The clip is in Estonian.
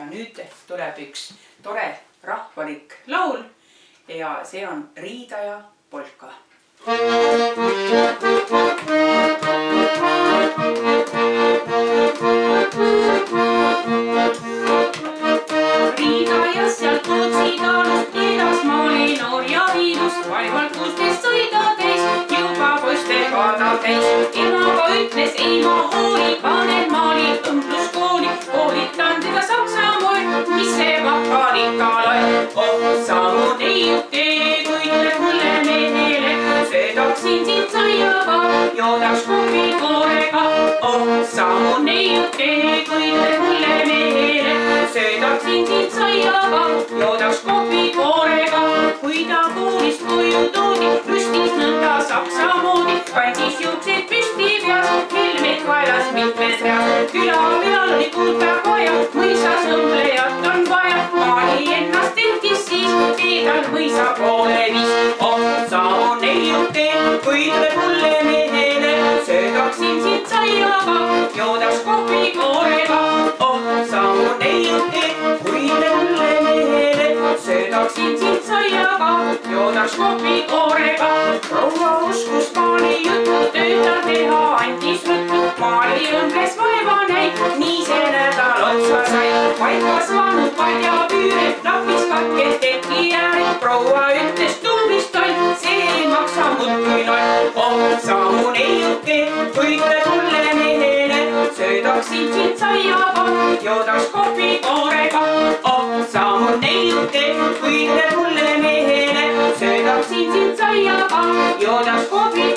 ja nüüd tuleb üks tore rahvalik laul ja see on Riidaja polka. Riidajas seal Tootsi taalust edas maali noor ja viidus, vaevalt 16 sõidades juba poiste kaada käis. Emaga ütles, ei ma hooli, panen maali õmbluskooli, koolitan teda saksa moel, mis see vahval ikka loeb. Oh, samu neiuti, kui tuleb mulle mehele, söödaksin sind saiaga, joodaks kohvitoorega. Oh, samu neiuti, kui tuleb mulle mehele, söödaksin sind saiaga, joodaks kohvitoorega. Kui ta koolist koju toodi, rüstis nõnda saksa moodi, kandis juuksed püsti peas, helmed kaelas mitmes reas. Küla peal oli kuulda koja, mõisas õmblejat on vaja, maali ennast tenkis siis, teedal mõisa poole viis. Oh, samu neiuti, kui tuleb mulle mehele, söödaksin sind saiaga, joodaks kohvitoorega. Oh, samu neiuti, kui tuleb mulle mehele, söödaksin sind saiaga, joodaks kohvitoorega. Proua uskus maali juttu, tööta teha andis ruttu, maali õmbles vaeva näid, nii see nädal otsa sai. Paika saanud padjapüüre, napis katked teki ääred, proua ütles tublist toll, see ei maksa muudkui loll. Oh, samu neiuti, kui tuleb mulle mehele, söödaksin sind saiaga, joodaks kohvitoorega. Oh, samu neiuti, kui tuleb mulle mehele, söödaksin sind saiaga, joodaks kohvitoorega.